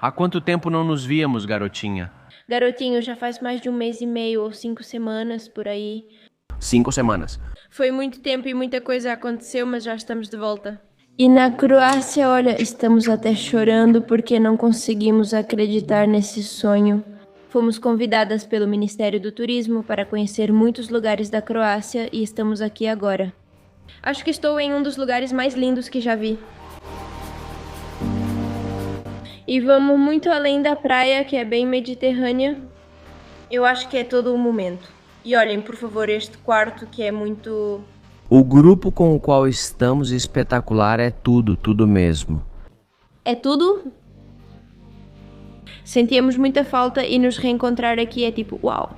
Há quanto tempo não nos víamos, garotinha? Garotinho, já faz mais de 1 mês e meio ou 5 semanas por aí. 5 semanas. Foi muito tempo e muita coisa aconteceu, mas já estamos de volta. E na Croácia, olha, estamos até chorando porque não conseguimos acreditar nesse sonho. Fomos convidadas pelo Ministério do Turismo para conhecer muitos lugares da Croácia e estamos aqui agora. Acho que estou em um dos lugares mais lindos que já vi. E vamos muito além da praia, que é bem mediterrânea. Eu acho que é todo o momento. E olhem, por favor, este quarto que é muito... O grupo com o qual estamos espetacular é tudo mesmo. É tudo? Sentíamos muita falta e nos reencontrar aqui é tipo, uau.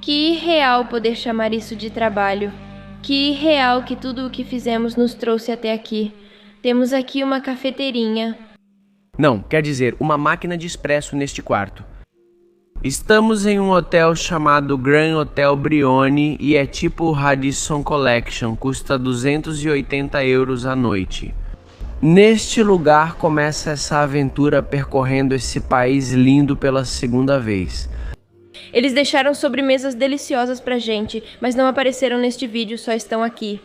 Que irreal poder chamar isso de trabalho. Que irreal que tudo o que fizemos nos trouxe até aqui. Temos aqui uma cafeteirinha. Não, quer dizer, uma máquina de expresso neste quarto. Estamos em um hotel chamado Grand Hotel Brioni e é tipo Radisson Collection, custa 280 euros a noite. Neste lugar começa essa aventura percorrendo esse país lindo pela segunda vez. Eles deixaram sobremesas deliciosas pra gente, mas não apareceram neste vídeo, só estão aqui.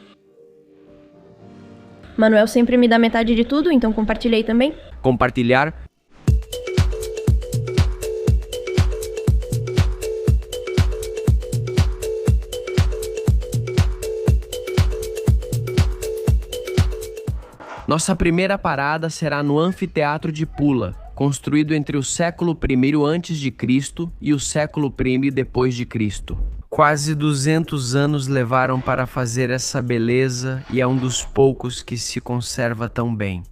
Manuel sempre me dá metade de tudo, então compartilhei também. Compartilhar. Nossa primeira parada será no Anfiteatro de Pula, construído entre o século I a.C. e o século I depois de Cristo. Quase 200 anos levaram para fazer essa beleza e é um dos poucos que se conserva tão bem.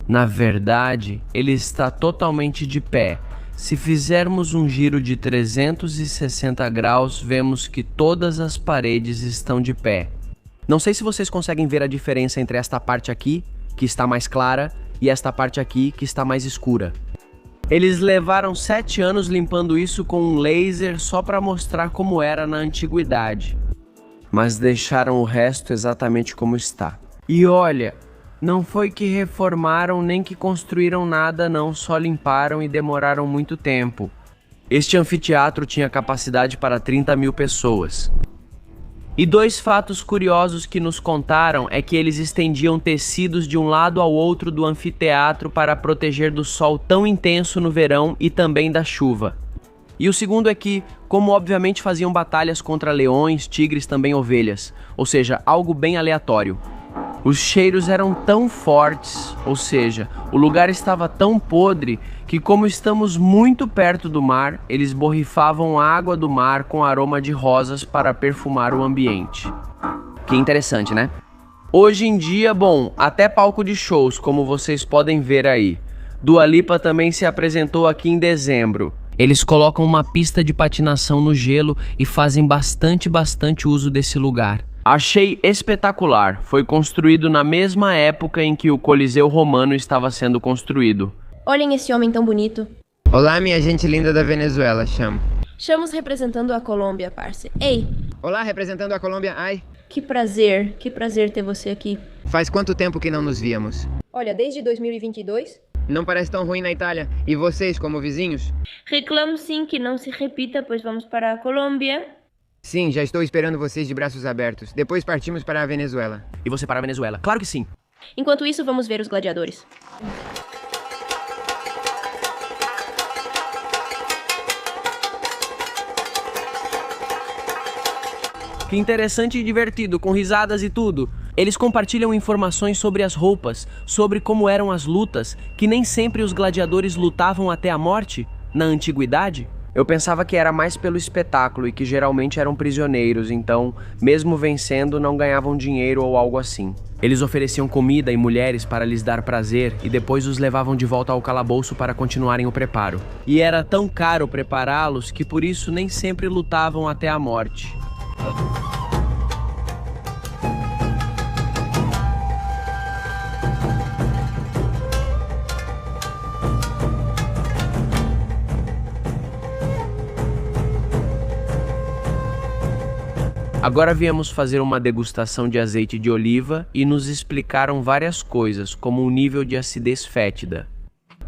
Na verdade, ele está totalmente de pé. Se fizermos um giro de 360 graus, vemos que todas as paredes estão de pé. Não sei se vocês conseguem ver a diferença entre esta parte aqui, que está mais clara, e esta parte aqui, que está mais escura. Eles levaram 7 anos limpando isso com um laser só para mostrar como era na antiguidade. Mas deixaram o resto exatamente como está. E olha, não foi que reformaram nem que construíram nada não, só limparam e demoraram muito tempo. Este anfiteatro tinha capacidade para 30 mil pessoas. E 2 fatos curiosos que nos contaram é que eles estendiam tecidos de um lado ao outro do anfiteatro para proteger do sol tão intenso no verão e também da chuva. E o segundo é que, como obviamente faziam batalhas contra leões, tigres, também ovelhas, ou seja, algo bem aleatório. Os cheiros eram tão fortes, ou seja, o lugar estava tão podre que, como estamos muito perto do mar, eles borrifavam água do mar com aroma de rosas para perfumar o ambiente. Que interessante, né? Hoje em dia, bom, até palco de shows, como vocês podem ver aí. Dua Lipa também se apresentou aqui em dezembro. Eles colocam uma pista de patinação no gelo e fazem bastante uso desse lugar. Achei espetacular, foi construído na mesma época em que o Coliseu Romano estava sendo construído. Olhem esse homem tão bonito. Olá, minha gente linda da Venezuela, chamo. Estamos representando a Colômbia, parce. Ei, Olá, representando a Colômbia. Ai, que prazer ter você aqui. faz quanto tempo que não nos víamos? Olha, desde 2022? Não parece tão ruim na Itália. E vocês, como vizinhos? Reclamo sim que não se repita, pois vamos para a Colômbia. Sim, já estou esperando vocês de braços abertos. Depois partimos para a Venezuela. E você para a Venezuela? Claro que sim. Enquanto isso, vamos ver os gladiadores. Que interessante e divertido, com risadas e tudo. Eles compartilham informações sobre as roupas, sobre como eram as lutas, que nem sempre os gladiadores lutavam até a morte, na antiguidade. Eu pensava que era mais pelo espetáculo e que geralmente eram prisioneiros, então, mesmo vencendo, não ganhavam dinheiro ou algo assim. Eles ofereciam comida e mulheres para lhes dar prazer e depois os levavam de volta ao calabouço para continuarem o preparo. E era tão caro prepará-los que por isso nem sempre lutavam até a morte. Agora viemos fazer uma degustação de azeite de oliva e nos explicaram várias coisas, como o nível de acidez fétida.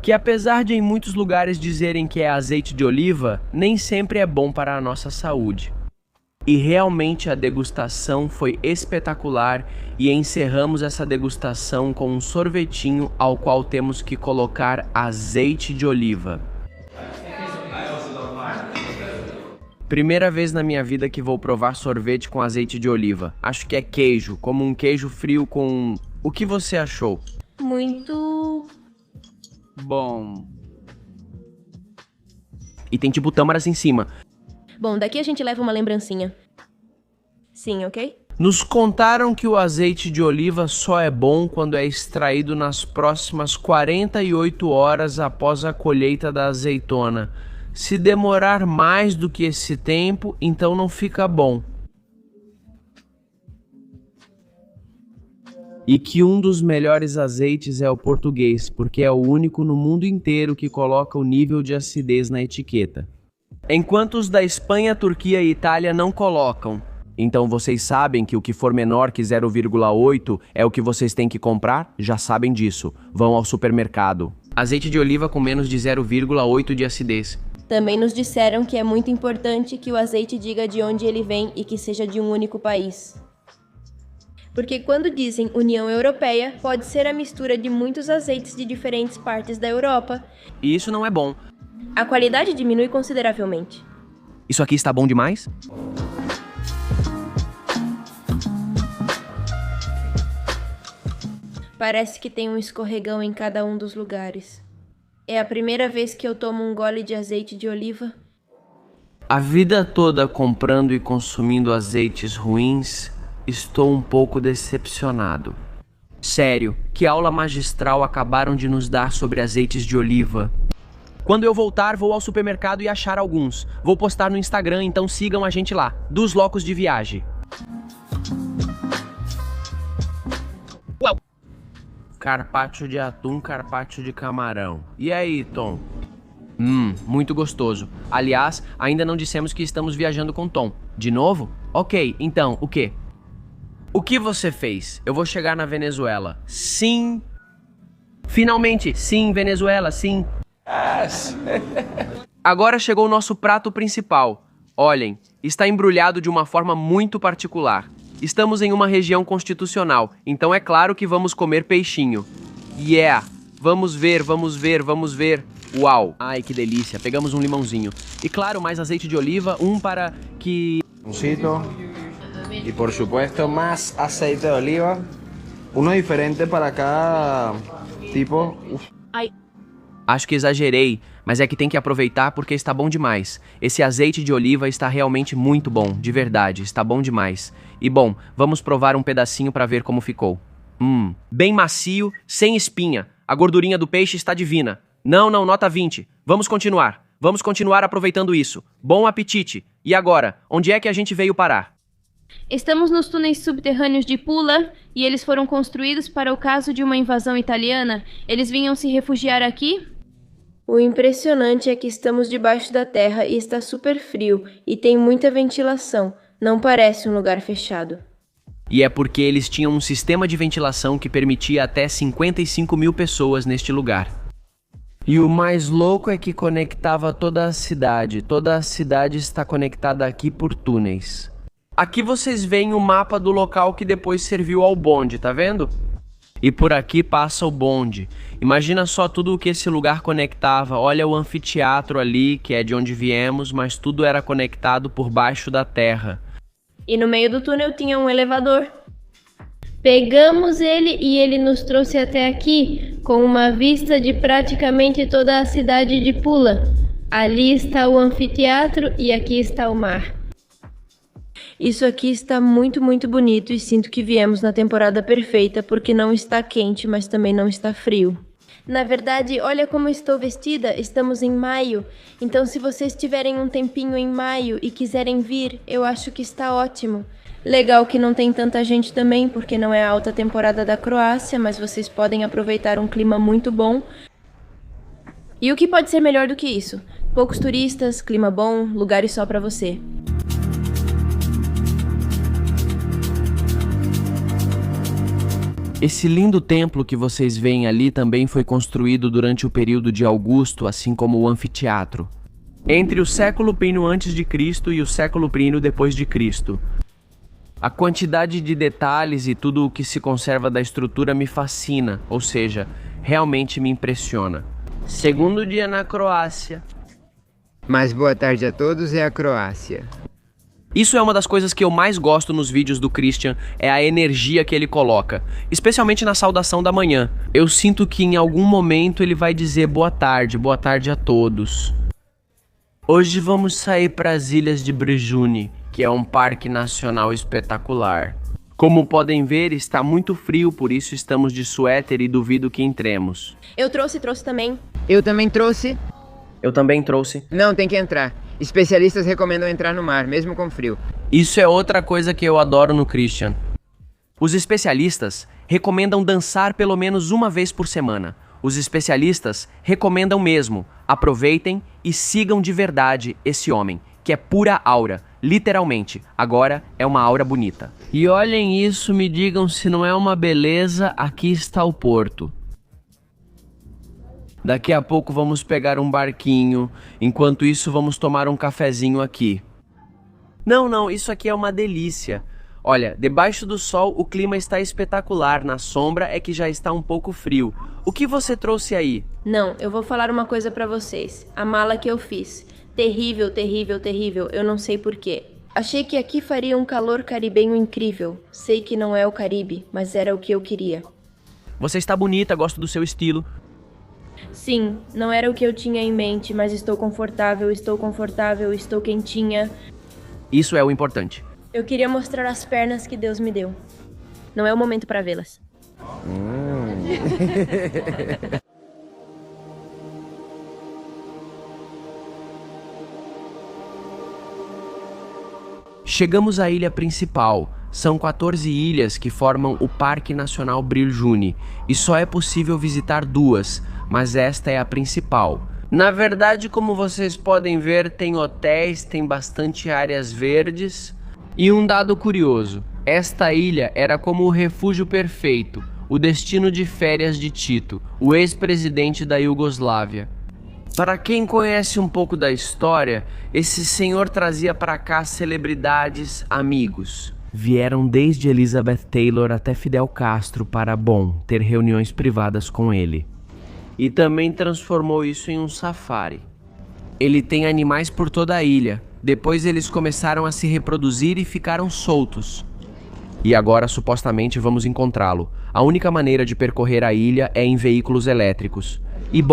que apesar de em muitos lugares dizerem que é azeite de oliva, nem sempre é bom para a nossa saúde. E realmente a degustação foi espetacular e encerramos essa degustação com um sorvetinho ao qual temos que colocar azeite de oliva. Primeira vez na minha vida que vou provar sorvete com azeite de oliva. Acho que é queijo, como um queijo frio com... O que você achou? Muito Bom... E tem tipo tâmaras em cima. bom. Daqui a gente leva uma lembrancinha. Sim, ok? Nos contaram que o azeite de oliva só é bom quando é extraído nas próximas 48 horas após a colheita da azeitona. Se demorar mais do que esse tempo, então não fica bom. E que um dos melhores azeites é o português, porque é o único no mundo inteiro que coloca o nível de acidez na etiqueta. Enquanto os da Espanha, Turquia e Itália não colocam. Então vocês sabem que o que for menor que 0,8 é o que vocês têm que comprar? Já sabem disso. Vão ao supermercado. Azeite de oliva com menos de 0,8 de acidez. Também nos disseram que é muito importante que o azeite diga de onde ele vem e que seja de um único país. Porque quando dizem União Europeia, pode ser a mistura de muitos azeites de diferentes partes da Europa. E isso não é bom. A qualidade diminui consideravelmente. Isso aqui está bom demais? Parece que tem um escorregão em cada um dos lugares. É a primeira vez que eu tomo um gole de azeite de oliva. A vida toda comprando e consumindo azeites ruins, estou um pouco decepcionado. Sério, que aula magistral acabaram de nos dar sobre azeites de oliva. Quando eu voltar, vou ao supermercado e achar alguns. Vou postar no Instagram, então sigam a gente lá, dos Loucos de Viagem. Uau. Carpaccio de atum, carpaccio de camarão. E aí, Tom? Muito gostoso. Aliás, ainda não dissemos que estamos viajando com Tom. De novo? Ok, então, o quê? O que você fez? Eu vou chegar na Venezuela. Sim. Finalmente, sim, Venezuela, sim. Agora chegou o nosso prato principal. Olhem, está embrulhado de uma forma muito particular. Estamos em uma região constitucional, então é claro que vamos comer peixinho. Yeah! Vamos ver, vamos ver, vamos ver. Uau! Ai, que delícia. Pegamos um limãozinho. E claro, mais azeite de oliva, para que... Y por supuesto más aceite de oliva. Uno diferente para cada tipo. Acho que exagerei, mas é que tem que aproveitar porque está bom demais. Esse azeite de oliva está realmente muito bom, de verdade, está bom demais. E bom, vamos provar um pedacinho para ver como ficou. Bem macio, sem espinha. A gordurinha do peixe está divina. Não, nota 20. Vamos continuar aproveitando isso. Bom apetite. E agora, onde é que a gente veio parar? Estamos nos túneis subterrâneos de Pula e eles foram construídos para o caso de uma invasão italiana. Eles vinham se refugiar aqui? O impressionante é que estamos debaixo da terra e está super frio e tem muita ventilação. Não parece um lugar fechado. E é porque eles tinham um sistema de ventilação que permitia até 55 mil pessoas neste lugar. E o mais louco é que conectava toda a cidade. Toda a cidade está conectada aqui por túneis. Aqui vocês veem o mapa do local que depois serviu ao bonde, tá vendo? E por aqui passa o bonde. Imagina só tudo o que esse lugar conectava. Olha o anfiteatro ali, que é de onde viemos, mas tudo era conectado por baixo da terra. E no meio do túnel tinha um elevador. Pegamos ele e ele nos trouxe até aqui, com uma vista de praticamente toda a cidade de Pula. Ali está o anfiteatro e aqui está o mar. Isso aqui está muito, muito bonito e sinto que viemos na temporada perfeita porque não está quente, mas também não está frio. Na verdade, olha como estou vestida, estamos em maio, então se vocês tiverem um tempinho em maio e quiserem vir, eu acho que está ótimo. Legal que não tem tanta gente também, porque não é a alta temporada da Croácia, mas vocês podem aproveitar um clima muito bom. E o que pode ser melhor do que isso? Poucos turistas, clima bom, lugares só para você. Esse lindo templo que vocês veem ali também foi construído durante o período de Augusto, assim como o anfiteatro. Entre o século I a.C. e o século I depois de Cristo. A quantidade de detalhes e tudo o que se conserva da estrutura me fascina, ou seja, realmente me impressiona. Segundo dia na Croácia. Mas boa tarde a todos, é a Croácia. Isso é uma das coisas que eu mais gosto nos vídeos do Christian, é a energia que ele coloca, especialmente na saudação da manhã. Eu sinto que em algum momento ele vai dizer boa tarde a todos. Hoje vamos sair para as Ilhas de Brejuni, que é um parque nacional espetacular. Como podem ver, está muito frio, por isso estamos de suéter e duvido que entremos. Eu trouxe também. Eu também trouxe. Eu também trouxe. Não, tem que entrar. Especialistas recomendam entrar no mar, mesmo com frio. Isso é outra coisa que eu adoro no Christian. Os especialistas recomendam dançar pelo menos uma vez por semana. Os especialistas recomendam mesmo. Aproveitem e sigam de verdade esse homem, que é pura aura, literalmente. Agora é uma aura bonita. E olhem isso, me digam se não é uma beleza, aqui está o porto. Daqui a pouco vamos pegar um barquinho, enquanto isso vamos tomar um cafezinho aqui. Não, isso aqui é uma delícia. Olha, debaixo do sol o clima está espetacular, na sombra é que já está um pouco frio. O que você trouxe aí? Não, eu vou falar uma coisa pra vocês. A mala que eu fiz. Terrível, eu não sei porquê. Achei que aqui faria um calor caribenho incrível. Sei que não é o Caribe, mas era o que eu queria. Você está bonita, gosto do seu estilo. Sim, não era o que eu tinha em mente, mas estou confortável, estou quentinha. Isso é o importante. Eu queria mostrar as pernas que Deus me deu. Não é o momento para vê-las. Chegamos à ilha principal. São 14 ilhas que formam o Parque Nacional Brejuni e só é possível visitar 2, mas esta é a principal. Na verdade, como vocês podem ver, tem hotéis, tem bastante áreas verdes. E um dado curioso, esta ilha era como o refúgio perfeito, o destino de férias de Tito, o ex-presidente da Iugoslávia. Para quem conhece um pouco da história, esse senhor trazia para cá celebridades, amigos. Vieram desde Elizabeth Taylor até Fidel Castro para, ter reuniões privadas com ele. E também transformou isso em um safari. Ele tem animais por toda a ilha. Depois eles começaram a se reproduzir e ficaram soltos. E agora supostamente vamos encontrá-lo. A única maneira de percorrer a ilha é em veículos elétricos. E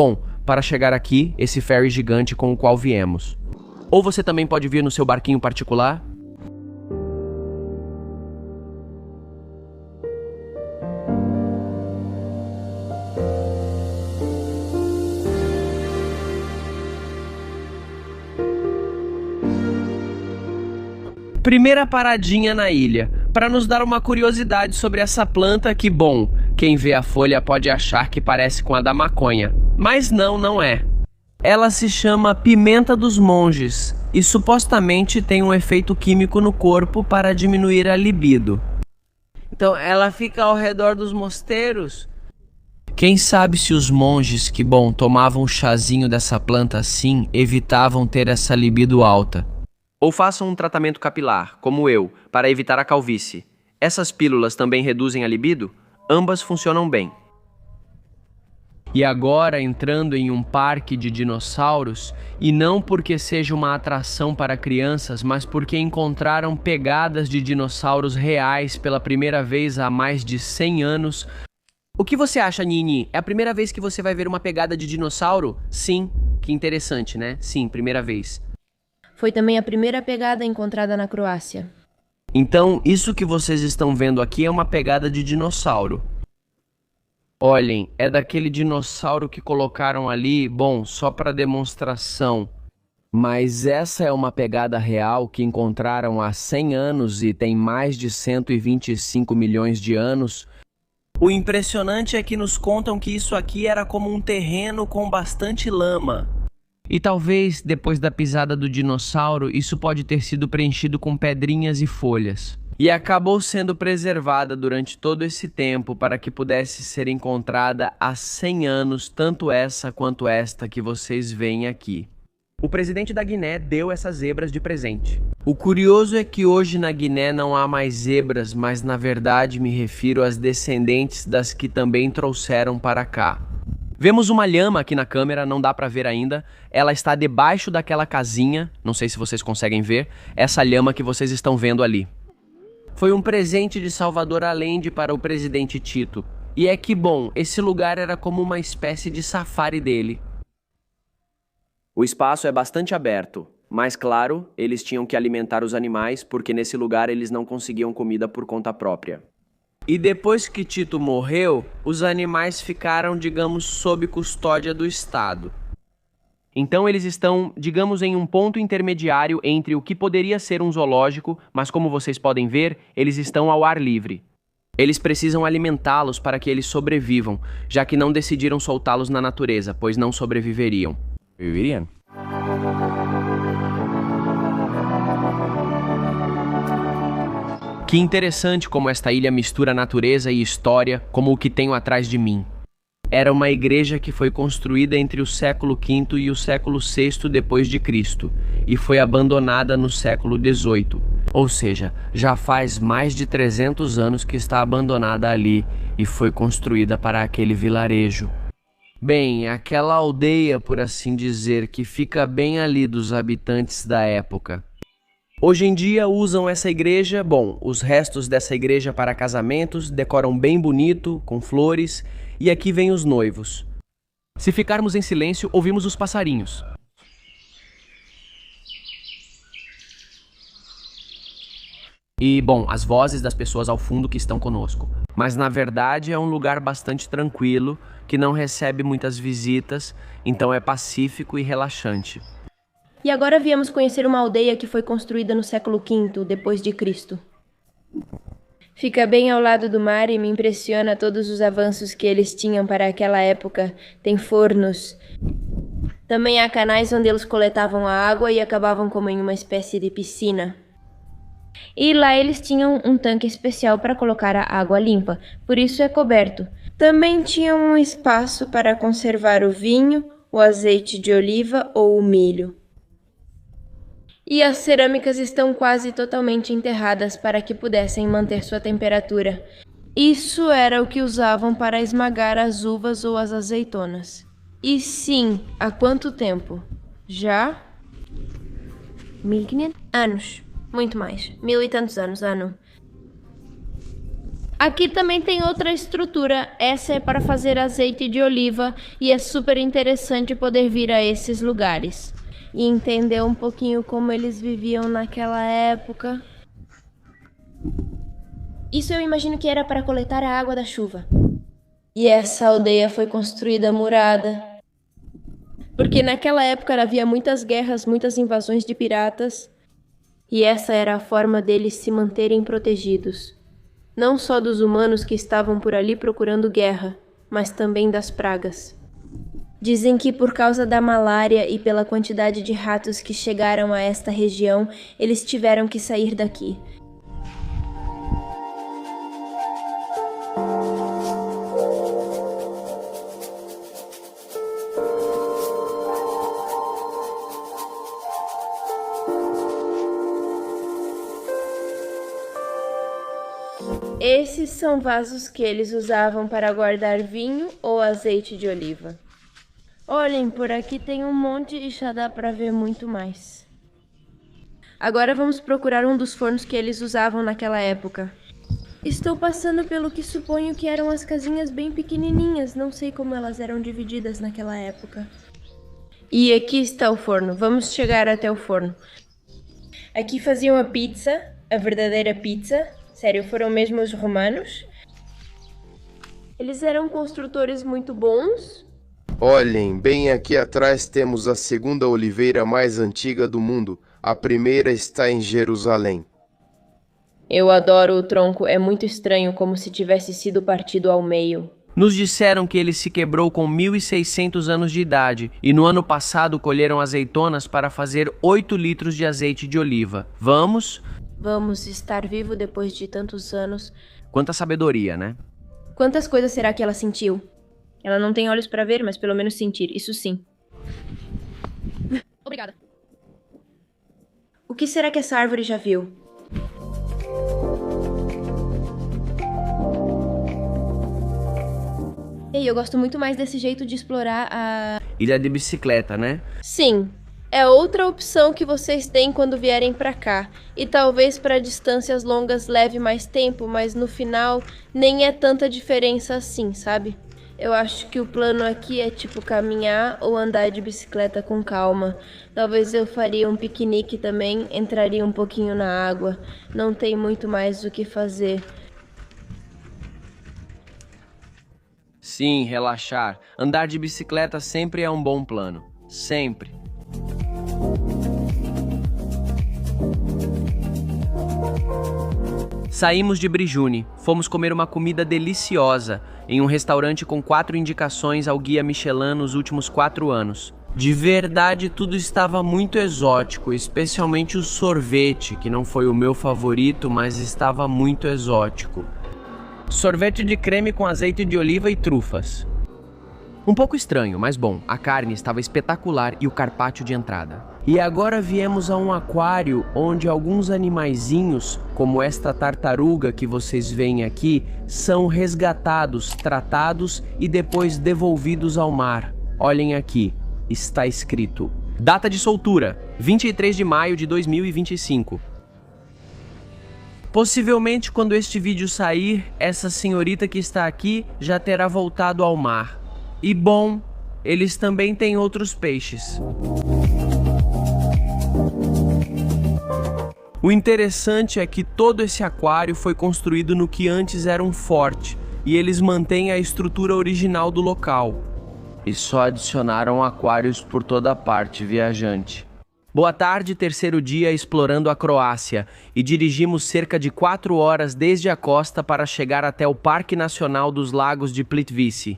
para chegar aqui, esse ferry gigante com o qual viemos. Ou você também pode vir no seu barquinho particular. Primeira paradinha na ilha, para nos dar uma curiosidade sobre essa planta que, quem vê a folha pode achar que parece com a da maconha. Mas não é. Ela se chama pimenta dos monges e supostamente tem um efeito químico no corpo para diminuir a libido. Então ela fica ao redor dos mosteiros? Quem sabe se os monges que, tomavam o chazinho dessa planta assim, evitavam ter essa libido alta. Ou façam um tratamento capilar, como eu, para evitar a calvície. Essas pílulas também reduzem a libido? Ambas funcionam bem. E agora entrando em um parque de dinossauros, e não porque seja uma atração para crianças, mas porque encontraram pegadas de dinossauros reais pela primeira vez há mais de 100 anos. O que você acha, Nini? É a primeira vez que você vai ver uma pegada de dinossauro? Sim, que interessante, né? Sim, primeira vez. Foi também a primeira pegada encontrada na Croácia. Então, isso que vocês estão vendo aqui é uma pegada de dinossauro. Olhem, é daquele dinossauro que colocaram ali, só para demonstração. Mas essa é uma pegada real que encontraram há 100 anos e tem mais de 125 milhões de anos. O impressionante é que nos contam que isso aqui era como um terreno com bastante lama. E talvez, depois da pisada do dinossauro, isso pode ter sido preenchido com pedrinhas e folhas. e acabou sendo preservada durante todo esse tempo para que pudesse ser encontrada há 100 anos, tanto essa quanto esta que vocês veem aqui. O presidente da Guiné deu essas zebras de presente. O curioso é que hoje na Guiné não há mais zebras, mas na verdade me refiro às descendentes das que também trouxeram para cá. Vemos uma lhama aqui na câmera, não dá para ver ainda. Ela está debaixo daquela casinha, não sei se vocês conseguem ver, essa lhama que vocês estão vendo ali. Foi um presente de Salvador Allende para o presidente Tito. E é que bom, esse lugar era como uma espécie de safari dele. O espaço é bastante aberto, mas claro, eles tinham que alimentar os animais porque nesse lugar eles não conseguiam comida por conta própria. E depois que Tito morreu, os animais ficaram, digamos, sob custódia do Estado. Então eles estão, digamos, em um ponto intermediário entre o que poderia ser um zoológico, mas como vocês podem ver, eles estão ao ar livre. Eles precisam alimentá-los para que eles sobrevivam, já que não decidiram soltá-los na natureza, pois não sobreviveriam. Viveriam. Que interessante como esta ilha mistura natureza e história, como o que tenho atrás de mim. Era uma igreja que foi construída entre o século V e o século VI depois de Cristo e foi abandonada no século XVIII. Ou seja, já faz mais de 300 anos que está abandonada ali e foi construída para aquele vilarejo. Bem, aquela aldeia, por assim dizer, que fica bem ali dos habitantes da época. Hoje em dia usam essa igreja, os restos dessa igreja para casamentos, decoram bem bonito, com flores, e aqui vêm os noivos. Se ficarmos em silêncio, ouvimos os passarinhos. E, as vozes das pessoas ao fundo que estão conosco. Mas, na verdade, é um lugar bastante tranquilo, que não recebe muitas visitas, então é pacífico e relaxante. E agora viemos conhecer uma aldeia que foi construída no século V depois de Cristo. Fica bem ao lado do mar e me impressiona todos os avanços que eles tinham para aquela época. Tem fornos. Também há canais onde eles coletavam a água e acabavam como em uma espécie de piscina. E lá eles tinham um tanque especial para colocar a água limpa, por isso é coberto. Também tinham um espaço para conservar o vinho, o azeite de oliva ou o milho. E as cerâmicas estão quase totalmente enterradas para que pudessem manter sua temperatura. Isso era o que usavam para esmagar as uvas ou as azeitonas. E sim, há quanto tempo? Já? 1500 anos. Muito mais. 1000 e tantos anos, ano. Aqui também tem outra estrutura. Essa é para fazer azeite de oliva e é super interessante poder vir a esses lugares e entender um pouquinho como eles viviam naquela época. Isso eu imagino que era para coletar a água da chuva. E essa aldeia foi construída murada, porque naquela época havia muitas guerras, muitas invasões de piratas, e essa era a forma deles se manterem protegidos. Não só dos humanos que estavam por ali procurando guerra, mas também das pragas. Dizem que por causa da malária e pela quantidade de ratos que chegaram a esta região, eles tiveram que sair daqui. Esses são vasos que eles usavam para guardar vinho ou azeite de oliva. Olhem, por aqui tem um monte e já dá para ver muito mais. Agora vamos procurar um dos fornos que eles usavam naquela época. Estou passando pelo que suponho que eram as casinhas bem pequenininhas, não sei como elas eram divididas naquela época. E aqui está o forno, vamos chegar até o forno. Aqui faziam a pizza, a verdadeira pizza. Sério, foram mesmo os romanos? Eles eram construtores muito bons. Olhem, bem aqui atrás temos a segunda oliveira mais antiga do mundo. A primeira está em Jerusalém. Eu adoro o tronco, é muito estranho, como se tivesse sido partido ao meio. Nos disseram que ele se quebrou com 1600 anos de idade e no ano passado colheram azeitonas para fazer 8 litros de azeite de oliva. Vamos? vamos estar vivo depois de tantos anos. Quanta sabedoria, né? Quantas coisas será que ela sentiu? Ela não tem olhos para ver, mas pelo menos sentir, isso sim. Obrigada. O que será que essa árvore já viu? Ei, eu gosto muito mais desse jeito de explorar a... Ilha de bicicleta, né? Sim, é outra opção que vocês têm quando vierem pra cá. E talvez para distâncias longas leve mais tempo, mas no final nem é tanta diferença assim, sabe? Eu acho que o plano aqui é tipo caminhar ou andar de bicicleta com calma. Talvez eu faria um piquenique também, entraria um pouquinho na água. Não tem muito mais o que fazer. Sim, relaxar. Andar de bicicleta sempre é um bom plano. Sempre. Saímos de Brijuni, fomos comer uma comida deliciosa em um restaurante com 4 indicações ao guia Michelin nos últimos 4 anos. De verdade, tudo estava muito exótico, especialmente o sorvete, que não foi o meu favorito, mas estava muito exótico. Sorvete de creme com azeite de oliva e trufas. Um pouco estranho, mas bom, a carne estava espetacular e o carpaccio de entrada. E agora viemos a um aquário onde alguns animaizinhos, como esta tartaruga que vocês veem aqui, são resgatados, tratados e depois devolvidos ao mar. Olhem aqui, está escrito: data de soltura, 23 de maio de 2025. Possivelmente quando este vídeo sair, essa senhorita que está aqui já terá voltado ao mar. E bom, eles também têm outros peixes. O interessante é que todo esse aquário foi construído no que antes era um forte, e eles mantêm a estrutura original do local. E só adicionaram aquários por toda parte, viajante. Boa tarde, terceiro dia explorando a Croácia, e dirigimos cerca de 4 horas desde a costa para chegar até o Parque Nacional dos Lagos de Plitvice.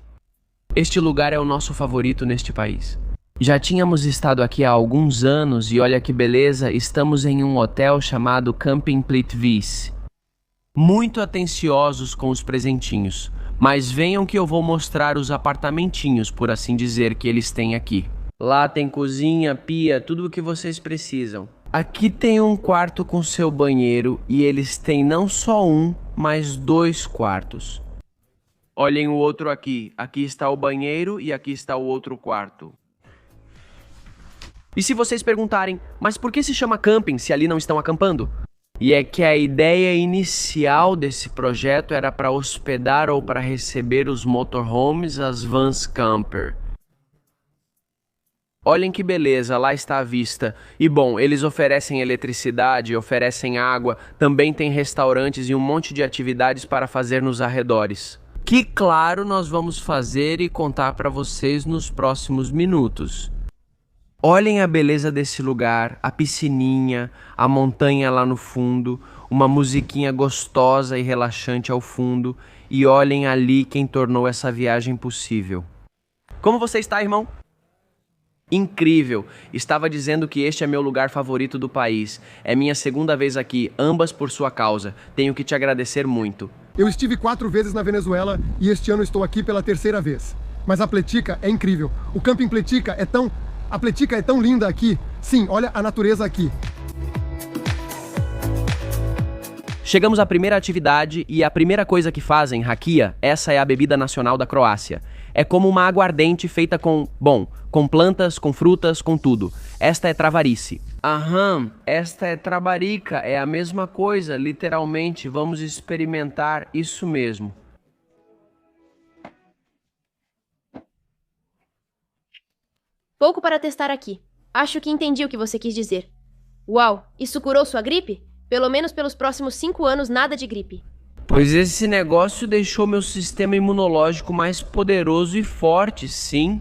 Este lugar é o nosso favorito neste país. Já tínhamos estado aqui há alguns anos e olha que beleza, estamos em um hotel chamado Camping Plitvice. Muito atenciosos com os presentinhos, mas venham que eu vou mostrar os apartamentinhos, por assim dizer, que eles têm aqui. Lá tem cozinha, pia, tudo o que vocês precisam. Aqui tem um quarto com seu banheiro e eles têm não só um, mas 2 quartos. Olhem o outro aqui. Aqui está o banheiro e aqui está o outro quarto. E se vocês perguntarem, mas por que se chama camping se ali não estão acampando? E é que a ideia inicial desse projeto era para hospedar ou para receber os motorhomes, as vans camper. Olhem que beleza, lá está a vista. E bom, eles oferecem eletricidade, oferecem água, também tem restaurantes e um monte de atividades para fazer nos arredores. Que claro nós vamos fazer e contar para vocês nos próximos minutos. Olhem a beleza desse lugar, a piscininha, a montanha lá no fundo, uma musiquinha gostosa e relaxante ao fundo, e olhem ali quem tornou essa viagem possível. Como você está, irmão? Incrível! Estava dizendo que este é meu lugar favorito do país. É minha segunda vez aqui, ambas por sua causa. Tenho que te agradecer muito. Eu estive 4 vezes na Venezuela e este ano estou aqui pela 3ª vez. Mas a Pletica é incrível. O camping Pletica é tão... A Pletica é tão linda aqui. Sim, olha a natureza aqui. Chegamos à primeira atividade e a primeira coisa que fazem, rakia, essa é a bebida nacional da Croácia. É como uma aguardente feita com, bom, com plantas, com frutas, com tudo. Esta é travarice. Aham, esta é trabarica, é a mesma coisa, literalmente, vamos experimentar isso mesmo. Pouco para testar aqui. Acho que entendi o que você quis dizer. Uau, isso curou sua gripe? Pelo menos pelos próximos 5 anos, nada de gripe. Pois esse negócio deixou meu sistema imunológico mais poderoso e forte, sim.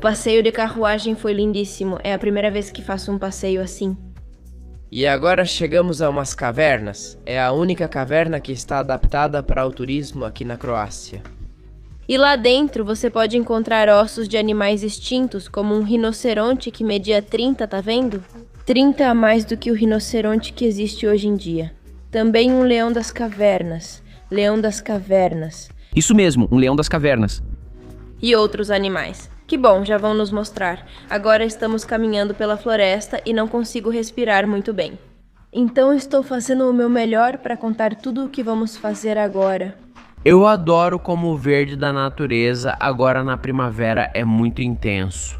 passeio de carruagem foi lindíssimo. É a primeira vez que faço um passeio assim. E agora chegamos a umas cavernas. É a única caverna que está adaptada para o turismo aqui na Croácia. E lá dentro você pode encontrar ossos de animais extintos, como um rinoceronte que media 30, tá vendo? 30 a mais do que o rinoceronte que existe hoje em dia. Também um leão das cavernas. Leão das cavernas. Isso mesmo, um leão das cavernas. E outros animais. Que bom, já vão nos mostrar. Agora estamos caminhando pela floresta e não consigo respirar muito bem. Então estou fazendo o meu melhor para contar tudo o que vamos fazer agora. Eu adoro como o verde da natureza agora na primavera é muito intenso.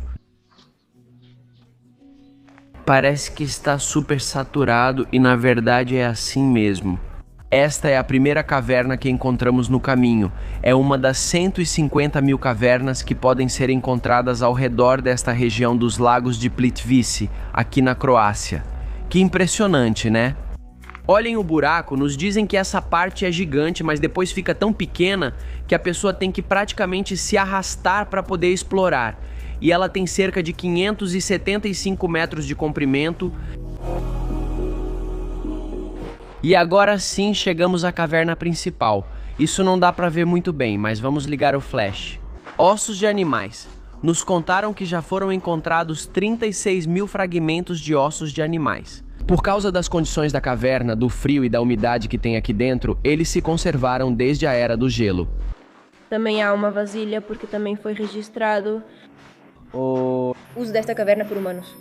Parece que está super saturado e na verdade é assim mesmo. Esta é a primeira caverna que encontramos no caminho. É uma das 150 mil cavernas que podem ser encontradas ao redor desta região dos lagos de Plitvice, aqui na Croácia. Que impressionante, né? Olhem o buraco, nos dizem que essa parte é gigante, mas depois fica tão pequena que a pessoa tem que praticamente se arrastar para poder explorar. E ela tem cerca de 575 metros de comprimento. E agora sim chegamos à caverna principal. Isso não dá para ver muito bem, mas vamos ligar o flash. Ossos de animais. Nos contaram que já foram encontrados 36 mil fragmentos de ossos de animais. Por causa das condições da caverna, do frio e da umidade que tem aqui dentro, eles se conservaram desde a Era do Gelo. Também há uma vasilha, porque também foi registrado o uso desta caverna por humanos.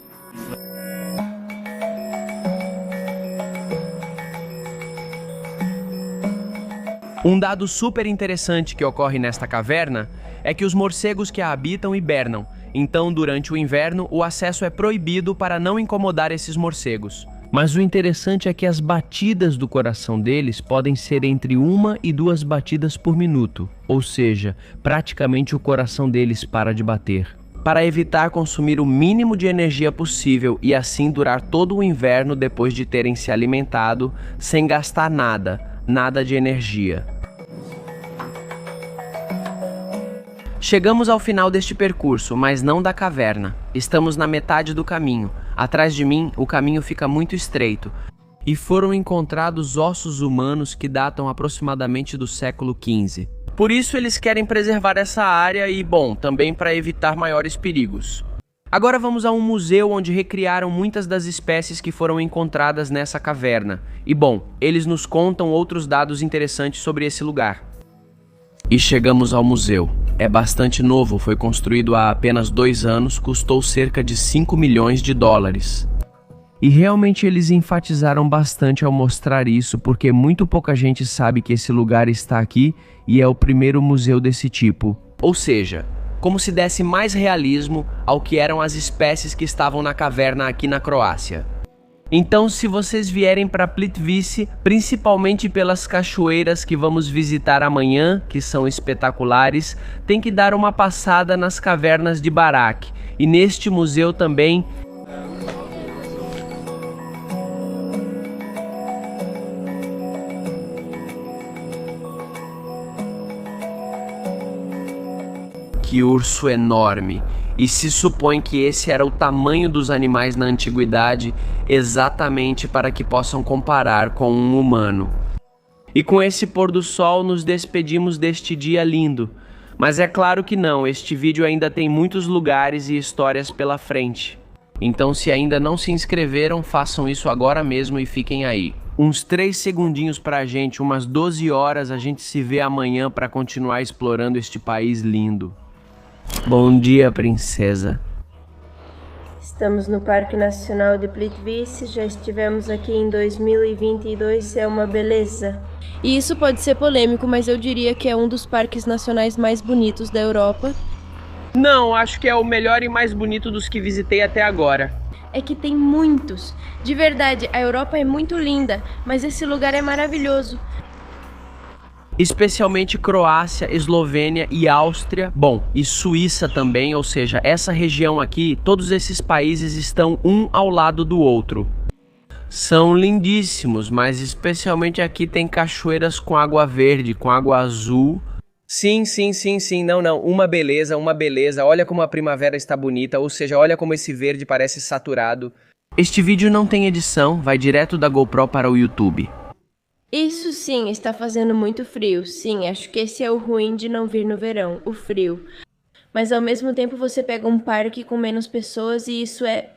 Um dado super interessante que ocorre nesta caverna é que os morcegos que a habitam hibernam, então durante o inverno o acesso é proibido para não incomodar esses morcegos. Mas o interessante é que as batidas do coração deles podem ser entre 1 e 2 batidas por minuto, ou seja, praticamente o coração deles para de bater. Para evitar consumir o mínimo de energia possível e assim durar todo o inverno depois de terem se alimentado sem gastar nada de energia. Chegamos ao final deste percurso, mas não da caverna. Estamos na metade do caminho. Atrás de mim, o caminho fica muito estreito. E foram encontrados ossos humanos que datam aproximadamente do século XV. Por isso eles querem preservar essa área e, bom, também para evitar maiores perigos. Agora vamos a um museu onde recriaram muitas das espécies que foram encontradas nessa caverna. E bom, eles nos contam outros dados interessantes sobre esse lugar. E chegamos ao museu. É bastante novo, foi construído há apenas 2 anos, custou cerca de 5 milhões de dólares. E realmente eles enfatizaram bastante ao mostrar isso, porque muito pouca gente sabe que esse lugar está aqui e é o primeiro museu desse tipo. Ou seja, como se desse mais realismo ao que eram as espécies que estavam na caverna aqui na Croácia. Então, se vocês vierem para Plitvice, principalmente pelas cachoeiras que vamos visitar amanhã, que são espetaculares, tem que dar uma passada nas cavernas de Barak. E neste museu também. Que urso enorme! E se supõe que esse era o tamanho dos animais na antiguidade, exatamente para que possam comparar com um humano. E com esse pôr do sol nos despedimos deste dia lindo. Mas é claro que não, este vídeo ainda tem muitos lugares e histórias pela frente. Então se ainda não se inscreveram, façam isso agora mesmo e fiquem aí. Uns 3 segundinhos pra gente, umas 12 horas, a gente se vê amanhã para continuar explorando este país lindo. Bom dia, princesa. Estamos no Parque Nacional de Plitvice, já estivemos aqui em 2022, é uma beleza. E isso pode ser polêmico, mas eu diria que é um dos parques nacionais mais bonitos da Europa. Não, acho que é o melhor e mais bonito dos que visitei até agora. É que tem muitos. De verdade, a Europa é muito linda, mas esse lugar é maravilhoso. Especialmente Croácia, Eslovênia e Áustria, bom, e Suíça também, ou seja, essa região aqui, todos esses países estão um ao lado do outro. São lindíssimos, mas especialmente aqui tem cachoeiras com água verde, com água azul. Sim. Não. Uma beleza. Olha como a primavera está bonita, ou seja, olha como esse verde parece saturado. Este vídeo não tem edição, vai direto da GoPro para o YouTube. Isso sim, está fazendo muito frio. Sim, acho que esse é o ruim de não vir no verão, o frio. Mas ao mesmo tempo você pega um parque com menos pessoas e isso é,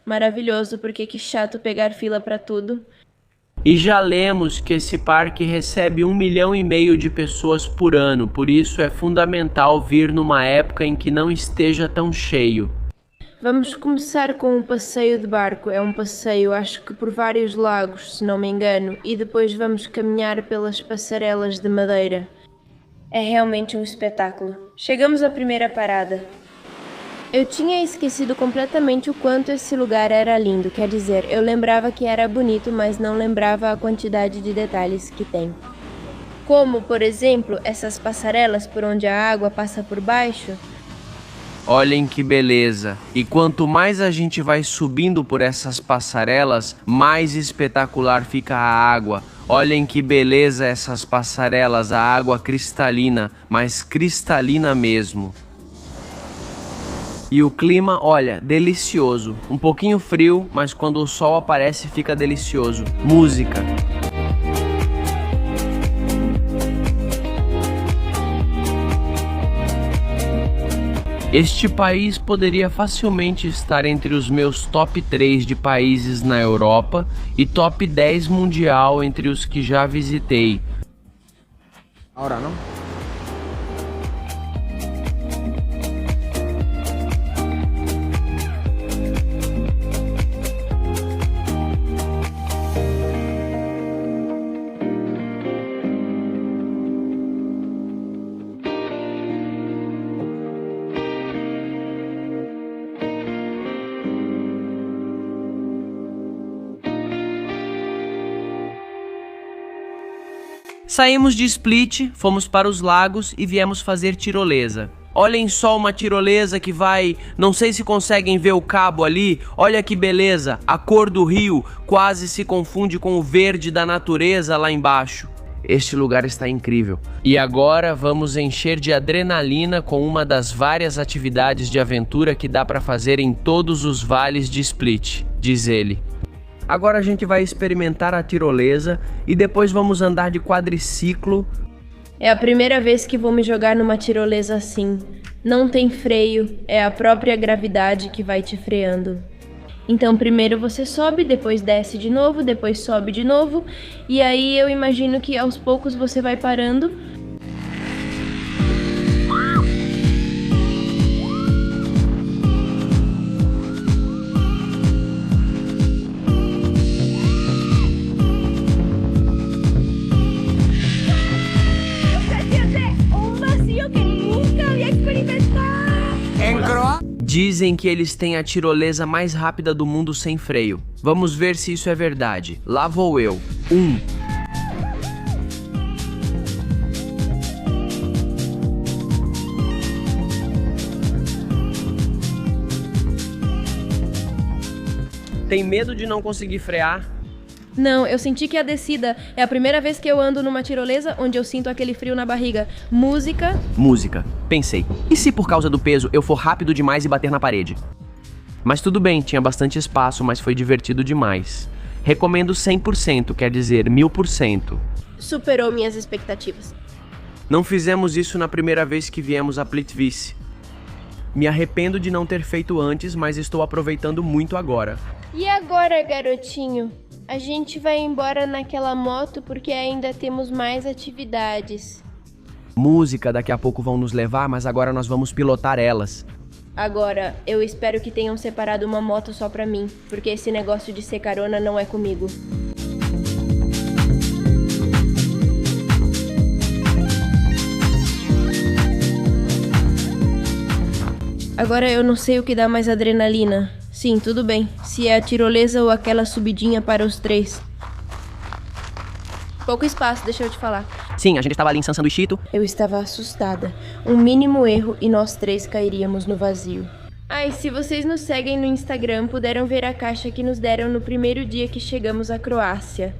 maravilhoso, porque que chato pegar fila pra tudo. E já lemos que esse parque recebe 1,5 milhão de pessoas por ano, por isso é fundamental vir numa época em que não esteja tão cheio. Vamos começar com um passeio de barco. É um passeio, acho que por vários lagos, se não me engano, e depois vamos caminhar pelas passarelas de madeira. É realmente um espetáculo. Chegamos à primeira parada. Eu tinha esquecido completamente o quanto esse lugar era lindo, quer dizer, eu lembrava que era bonito, mas não lembrava a quantidade de detalhes que tem. Como, por exemplo, essas passarelas por onde a água passa por baixo. Olhem que beleza! E quanto mais a gente vai subindo por essas passarelas, mais espetacular fica a água. Olhem que beleza essas passarelas, a água cristalina, mas cristalina mesmo. E o clima, olha, delicioso. Um pouquinho frio, mas quando o sol aparece fica delicioso. Música. Este país poderia facilmente estar entre os meus top 3 de países na Europa e top 10 mundial entre os que já visitei. Ahora, ¿no? Saímos de Split, fomos para os lagos e viemos fazer tirolesa. Olhem só uma tirolesa que vai... Não sei se conseguem ver o cabo ali. Olha que beleza, a cor do rio quase se confunde com o verde da natureza lá embaixo. Este lugar está incrível. E agora vamos encher de adrenalina com uma das várias atividades de aventura que dá para fazer em todos os vales de Split, diz ele. Agora a gente vai experimentar a tirolesa e depois vamos andar de quadriciclo. É a primeira vez que vou me jogar numa tirolesa assim. Não tem freio, é a própria gravidade que vai te freando. Então primeiro você sobe, depois desce de novo, depois sobe de novo. E aí eu imagino que aos poucos você vai parando. Dizem que eles têm a tirolesa mais rápida do mundo sem freio. Vamos ver se isso é verdade. Lá vou eu. 1. Tem medo de não conseguir frear? Não, eu senti que a descida é a primeira vez que eu ando numa tirolesa onde eu sinto aquele frio na barriga. Música. Pensei. E se por causa do peso eu for rápido demais e bater na parede? Mas tudo bem, tinha bastante espaço, mas foi divertido demais. Recomendo 100%, quer dizer 1000%. Superou minhas expectativas. Não fizemos isso na primeira vez que viemos a Plitvice. Me arrependo de não ter feito antes, mas estou aproveitando muito agora. E agora, garotinho? A gente vai embora naquela moto porque ainda temos mais atividades. Música, daqui a pouco vão nos levar, mas agora nós vamos pilotar elas. Agora, eu espero que tenham separado uma moto só pra mim, porque esse negócio de ser carona não é comigo. Agora eu não sei o que dá mais adrenalina. Sim, tudo bem. Se é a tirolesa ou aquela subidinha para os 3. Pouco espaço, deixa eu te falar. Sim, a gente estava ali em San Sanduichito. Eu estava assustada. Um mínimo erro e nós 3 cairíamos no vazio. Ai, se vocês nos seguem no Instagram, puderam ver a caixa que nos deram no primeiro dia que chegamos à Croácia.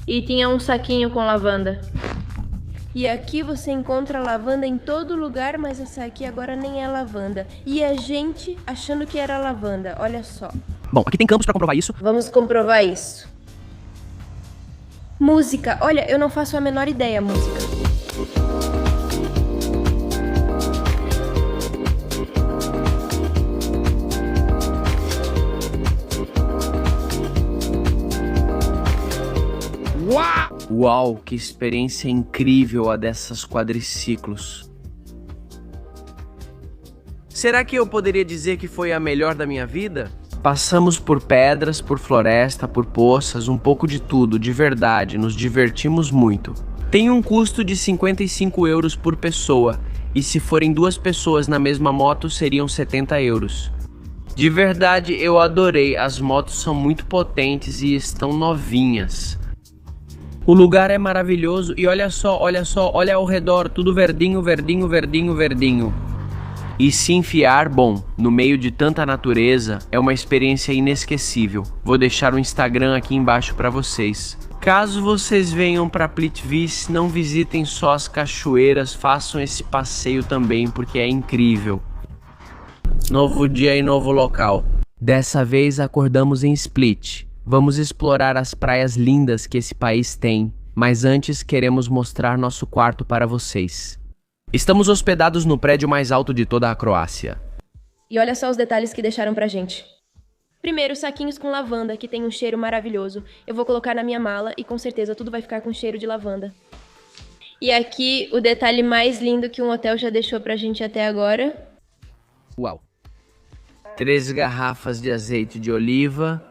E tinha um saquinho com lavanda. E aqui você encontra lavanda em todo lugar, mas essa aqui agora nem é lavanda. E a gente achando que era lavanda, olha só. Bom, aqui tem campos para comprovar isso. Vamos comprovar isso. Música, olha, eu não faço a menor ideia, música. Uau, que experiência incrível a dessas quadriciclos. Será que eu poderia dizer que foi a melhor da minha vida? Passamos por pedras, por floresta, por poças, um pouco de tudo, de verdade, nos divertimos muito. Tem um custo de 55 euros por pessoa, e se forem 2 pessoas na mesma moto seriam 70 euros. De verdade, eu adorei, as motos são muito potentes e estão novinhas. O lugar é maravilhoso e olha olha ao redor, tudo verdinho, verdinho, verdinho, verdinho. E se enfiar, bom, no meio de tanta natureza, é uma experiência inesquecível. Vou deixar o Instagram aqui embaixo para vocês. Caso vocês venham para Plitvice, não visitem só as cachoeiras, façam esse passeio também, porque é incrível. Novo dia e novo local. Dessa vez acordamos em Split. Vamos explorar as praias lindas que esse país tem, mas antes queremos mostrar nosso quarto para vocês. Estamos hospedados no prédio mais alto de toda a Croácia. E olha só os detalhes que deixaram pra gente. Primeiro, saquinhos com lavanda, que tem um cheiro maravilhoso. Eu vou colocar na minha mala e com certeza tudo vai ficar com cheiro de lavanda. E aqui o detalhe mais lindo que um hotel já deixou pra gente até agora. Uau! 3 garrafas de azeite de oliva.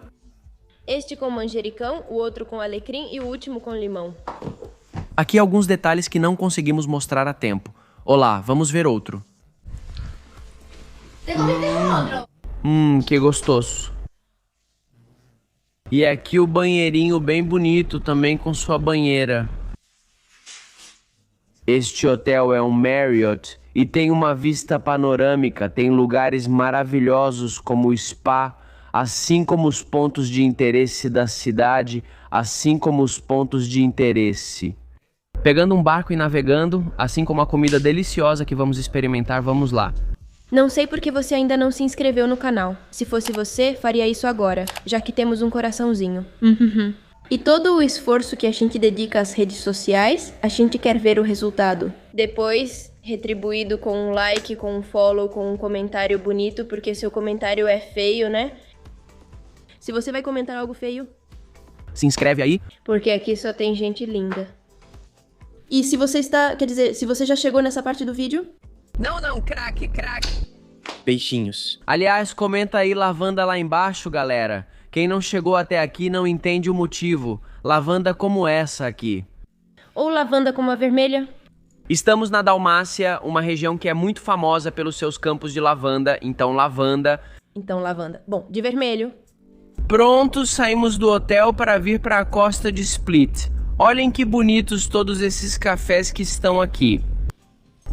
Este com manjericão, o outro com alecrim e o último com limão. Aqui alguns detalhes que não conseguimos mostrar a tempo. Olá, vamos ver outro. Que gostoso. E aqui o banheirinho bem bonito, também com sua banheira. Este hotel é um Marriott e tem uma vista panorâmica, tem lugares maravilhosos como o spa, assim como os pontos de interesse da cidade, assim como os pontos de interesse. Pegando um barco e navegando, assim como a comida deliciosa que vamos experimentar, vamos lá. Não sei porque você ainda não se inscreveu no canal. Se fosse você, faria isso agora, já que temos um coraçãozinho. E todo o esforço que a gente dedica às redes sociais, a gente quer ver o resultado. Depois, retribuído com um like, com um follow, com um comentário bonito, porque seu comentário é feio, né? Se você vai comentar algo feio, se inscreve aí. Porque aqui só tem gente linda. E se você está, quer dizer, se você já chegou nessa parte do vídeo... Não, craque. Peixinhos. Aliás, comenta aí lavanda lá embaixo, galera. Quem não chegou até aqui não entende o motivo. Lavanda como essa aqui. Ou lavanda como a vermelha. Estamos na Dalmácia, uma região que é muito famosa pelos seus campos de lavanda. Então lavanda. Bom, de vermelho. Prontos, saímos do hotel para vir para a costa de Split. Olhem que bonitos todos esses cafés que estão aqui.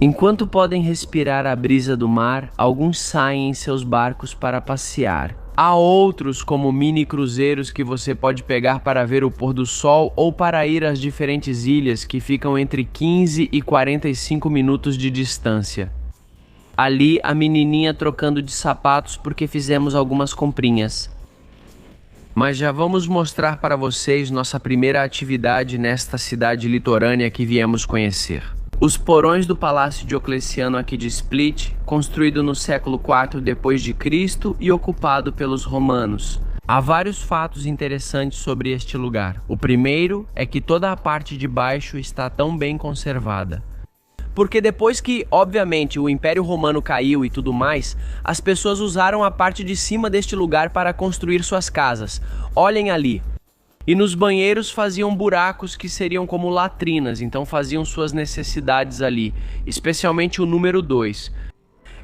Enquanto podem respirar a brisa do mar, alguns saem em seus barcos para passear. Há outros, como mini cruzeiros, que você pode pegar para ver o pôr do sol ou para ir às diferentes ilhas que ficam entre 15 e 45 minutos de distância. Ali, a menininha trocando de sapatos porque fizemos algumas comprinhas. Mas já vamos mostrar para vocês nossa primeira atividade nesta cidade litorânea que viemos conhecer. Os porões do Palácio Diocleciano aqui de Split, construído no século IV d.C. e ocupado pelos romanos. Há vários fatos interessantes sobre este lugar. O primeiro é que toda a parte de baixo está tão bem conservada. Porque depois que, obviamente, o Império Romano caiu e tudo mais, as pessoas usaram a parte de cima deste lugar para construir suas casas. Olhem ali. E nos banheiros faziam buracos que seriam como latrinas, então faziam suas necessidades ali, especialmente o número 2.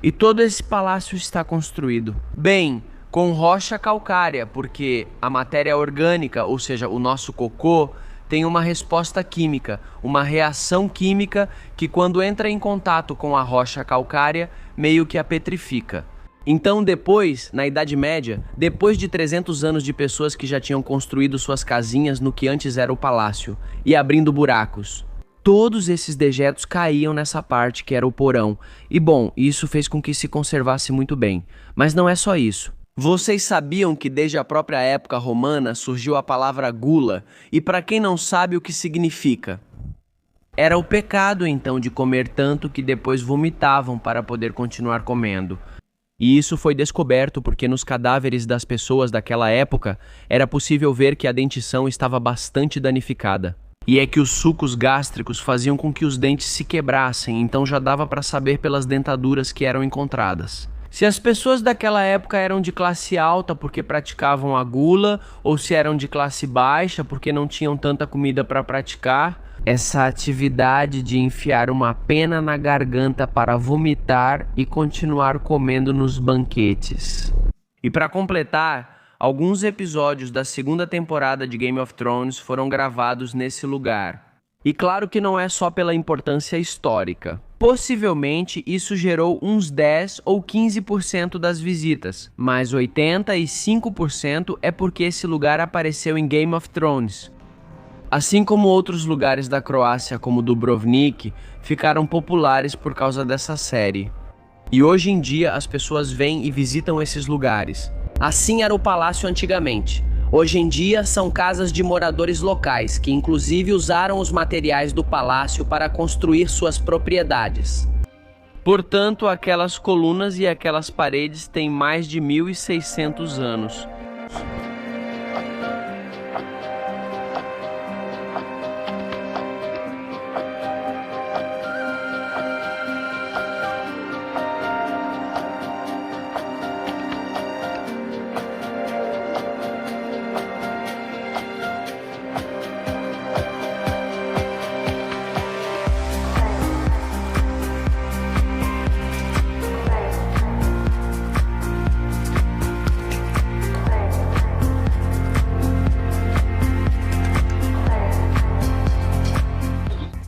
E todo esse palácio está construído, bem, com rocha calcária, porque a matéria orgânica, ou seja, o nosso cocô, tem uma resposta química, uma reação química que quando entra em contato com a rocha calcária, meio que a petrifica. Então depois, na Idade Média, depois de 300 anos de pessoas que já tinham construído suas casinhas no que antes era o palácio, e abrindo buracos, Todos esses dejetos caíam nessa parte que era o porão. E bom, isso fez com que se conservasse muito bem. Mas não é só isso. Vocês sabiam que desde a própria época romana surgiu a palavra gula? E para quem não sabe o que significa? Era o pecado então de comer tanto que depois vomitavam para poder continuar comendo. E isso foi descoberto porque nos cadáveres das pessoas daquela época era possível ver que a dentição estava bastante danificada. E é que os sucos gástricos faziam com que os dentes se quebrassem, então já dava para saber pelas dentaduras que eram encontradas. Se as pessoas daquela época eram de classe alta porque praticavam a gula, ou se eram de classe baixa porque não tinham tanta comida para praticar, essa atividade de enfiar uma pena na garganta para vomitar e continuar comendo nos banquetes. E para completar, alguns episódios da segunda temporada de Game of Thrones foram gravados nesse lugar. E claro que não é só pela importância histórica. Possivelmente isso gerou uns 10 ou 15% das visitas, mas 85% é porque esse lugar apareceu em Game of Thrones. Assim como outros lugares da Croácia, como Dubrovnik, ficaram populares por causa dessa série. E hoje em dia as pessoas vêm e visitam esses lugares. Assim era o palácio antigamente. Hoje em dia são casas de moradores locais, que inclusive usaram os materiais do palácio para construir suas propriedades. Portanto, aquelas colunas e aquelas paredes têm mais de 1.600 anos.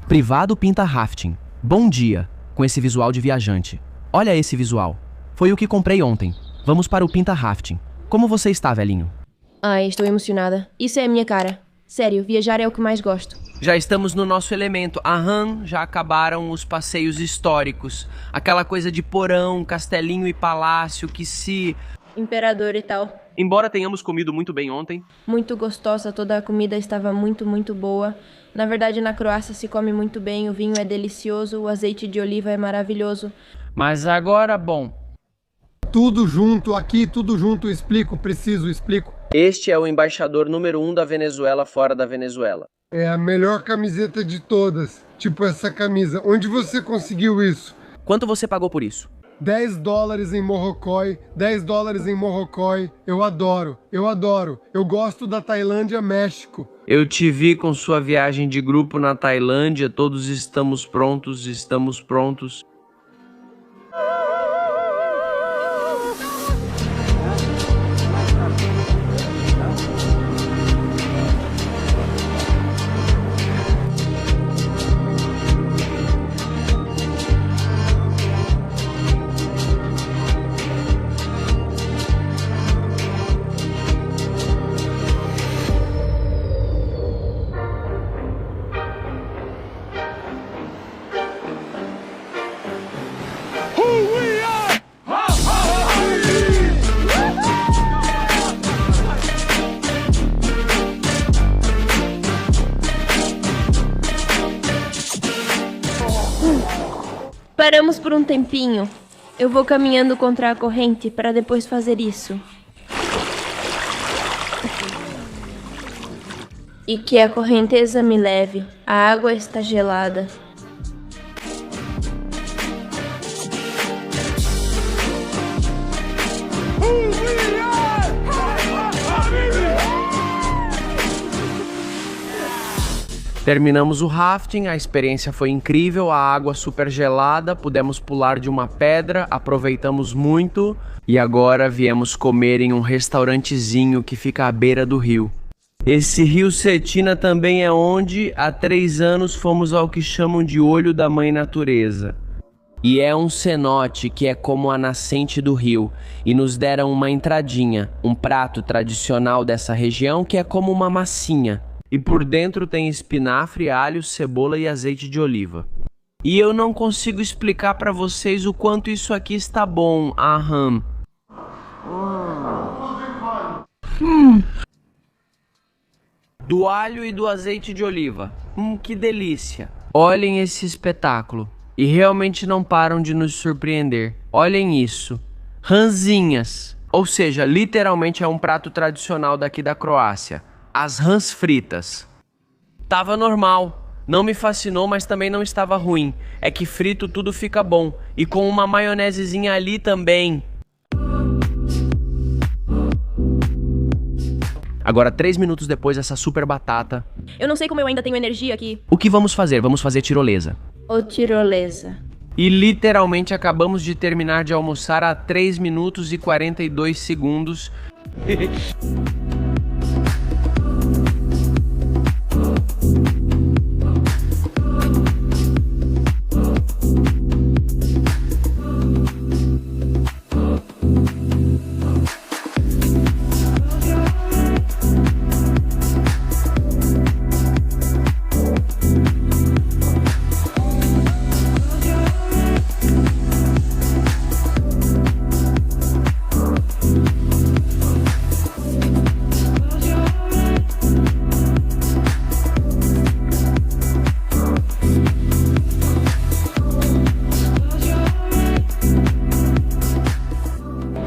Privado Pinta Rafting. Bom dia, com esse visual de viajante. Olha esse visual. Foi o que comprei ontem. Vamos para o Pinta Rafting. Como você está, velhinho? Ai, estou emocionada. Isso é a minha cara. Sério, viajar é o que mais gosto. Já estamos no nosso elemento. Já acabaram os passeios históricos. Aquela coisa de porão, castelinho e palácio que se... Imperador e tal. Embora tenhamos comido muito bem ontem. Muito gostosa, toda a comida estava muito boa. Na verdade, na Croácia se come muito bem, o vinho é delicioso, o azeite de oliva é maravilhoso. Mas agora, bom... Tudo junto aqui, tudo junto, explico. Este é o embaixador número 1 da Venezuela fora da Venezuela. É a melhor camiseta de todas. Tipo essa camisa. Onde você conseguiu isso? Quanto você pagou por isso? $10 em Morrocoy, $10 em Morrocoy. Eu adoro. Eu gosto da Tailândia, México. Eu te vi com sua viagem de grupo na Tailândia, todos estamos prontos. Paramos por um tempinho. Eu vou caminhando contra a corrente para depois fazer isso. E que a correnteza me leve. A água está gelada. Terminamos o rafting, a experiência foi incrível, a água super gelada, pudemos pular de uma pedra, aproveitamos muito e agora viemos comer em um restaurantezinho que fica à beira do rio. Esse rio Cetina também é onde, há 3 anos, fomos ao que chamam de Olho da Mãe Natureza. E é um cenote que é como a nascente do rio, e nos deram uma entradinha, um prato tradicional dessa região que é como uma massinha. E por dentro tem espinafre, alho, cebola e azeite de oliva. E eu não consigo explicar para vocês o quanto isso aqui está bom. Aham. Do alho e do azeite de oliva. Que delícia. Olhem esse espetáculo. E realmente não param de nos surpreender. Olhem isso. Rãzinhas. Ou seja, literalmente é um prato tradicional daqui da Croácia. As rãs fritas. Tava normal. Não me fascinou, mas também não estava ruim. É que frito tudo fica bom. E com uma maionesezinha ali também. Agora, 3 minutos depois dessa super batata. Eu não sei como eu ainda tenho energia aqui. O que vamos fazer? Vamos fazer tirolesa. Ô, tirolesa. E literalmente acabamos de terminar de almoçar há 3 minutos e 42 segundos.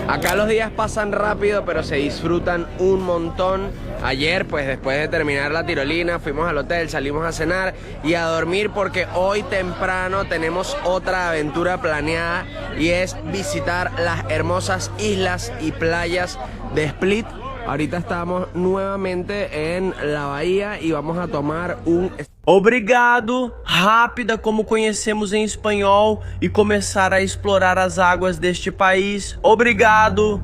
Acá los días pasan rápido, pero se disfrutan un montón. Ayer, pues después de terminar la tirolina, fuimos al hotel, salimos a cenar y a dormir porque hoy temprano tenemos otra aventura planeada y es visitar las hermosas islas y playas de Split. Ahorita estamos nuevamente en la bahía y vamos a tomar um... Obrigado, rápida como conhecemos em espanhol, e começar a explorar as águas deste país. Obrigado!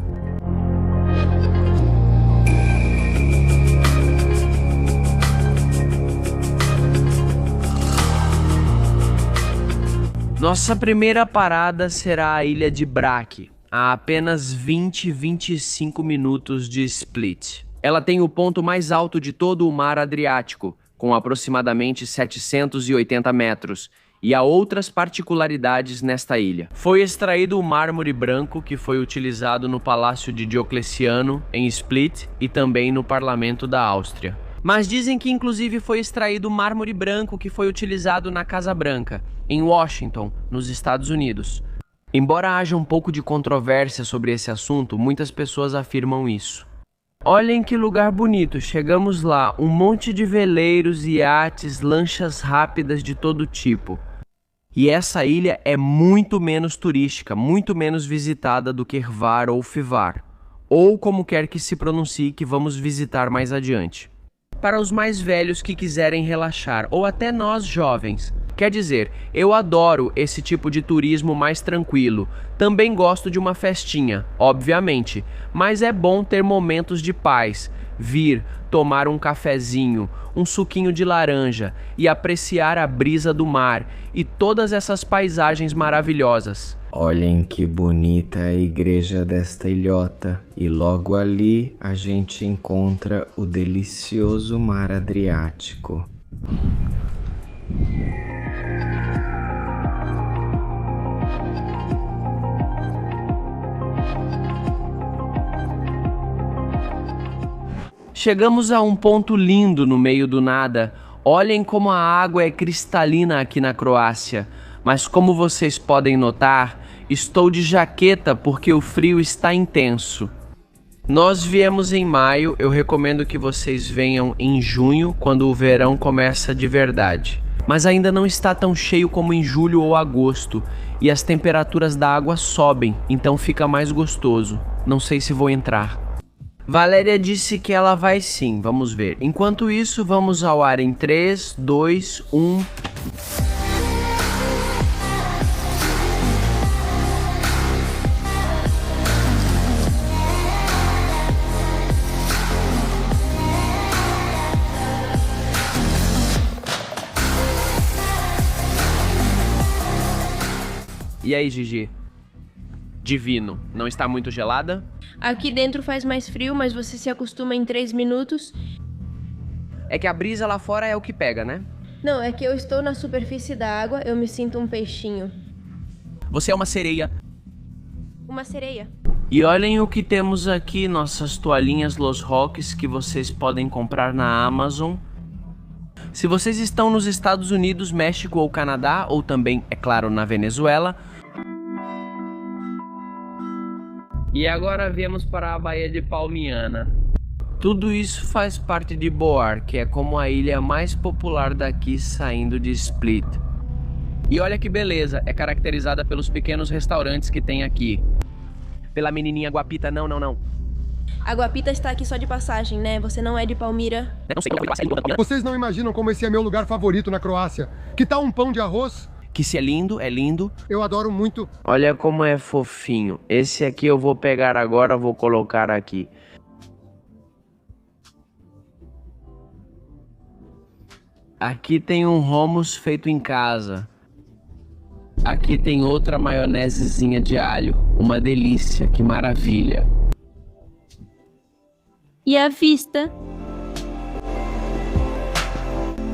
Nossa primeira parada será a ilha de Brač, a apenas 20-25 minutos de Split. Ela tem o ponto mais alto de todo o mar Adriático, com aproximadamente 780 metros, e há outras particularidades nesta ilha. Foi extraído o mármore branco que foi utilizado no Palácio de Diocleciano, em Split, e também no Parlamento da Áustria. Mas dizem que inclusive foi extraído o mármore branco que foi utilizado na Casa Branca, em Washington, nos Estados Unidos. Embora haja um pouco de controvérsia sobre esse assunto, muitas pessoas afirmam isso. Olhem que lugar bonito, chegamos lá, um monte de veleiros, iates, lanchas rápidas de todo tipo. E essa ilha é muito menos turística, muito menos visitada do que Hvar ou Hvar, ou como quer que se pronuncie, que vamos visitar mais adiante. Para os mais velhos que quiserem relaxar, ou até nós jovens. Quer dizer, eu adoro esse tipo de turismo mais tranquilo. Também gosto de uma festinha, obviamente, mas é bom ter momentos de paz, vir, tomar um cafezinho, um suquinho de laranja e apreciar a brisa do mar e todas essas paisagens maravilhosas. Olhem que bonita a igreja desta ilhota, e logo ali a gente encontra o delicioso mar Adriático. Chegamos a um ponto lindo no meio do nada. Olhem como a água é cristalina aqui na Croácia. Mas como vocês podem notar, estou de jaqueta porque o frio está intenso. Nós viemos em maio, eu recomendo que vocês venham em junho, quando o verão começa de verdade. Mas ainda não está tão cheio como em julho ou agosto, e as temperaturas da água sobem, então fica mais gostoso. Não sei se vou entrar. Valéria disse que ela vai sim, vamos ver. Enquanto isso, vamos ao ar em 3, 2, 1... E aí, Gigi? Divino. Não está muito gelada? Aqui dentro faz mais frio, mas você se acostuma em 3 minutos. É que a brisa lá fora é o que pega, né? Não, é que eu estou na superfície da água, eu me sinto um peixinho. Você é uma sereia. Uma sereia. E olhem o que temos aqui, nossas toalhinhas Los Roques que vocês podem comprar na Amazon. Se vocês estão nos Estados Unidos, México ou Canadá, ou também, é claro, na Venezuela. E agora viemos para a Baía de Palmiana. Tudo isso faz parte de Boar, que é como a ilha mais popular daqui saindo de Split. E olha que beleza, é caracterizada pelos pequenos restaurantes que tem aqui. Pela menininha Guapita, não. A Guapita está aqui só de passagem, né? Você não é de Palmira. Não sei, não. Vocês não imaginam como esse é meu lugar favorito na Croácia. Que tal um pão de arroz? Que se é lindo, é lindo. Eu adoro muito. Olha como é fofinho. Esse aqui eu vou pegar agora, vou colocar aqui. Aqui tem um hummus feito em casa. Aqui tem outra maionesezinha de alho. Uma delícia, que maravilha. E a vista?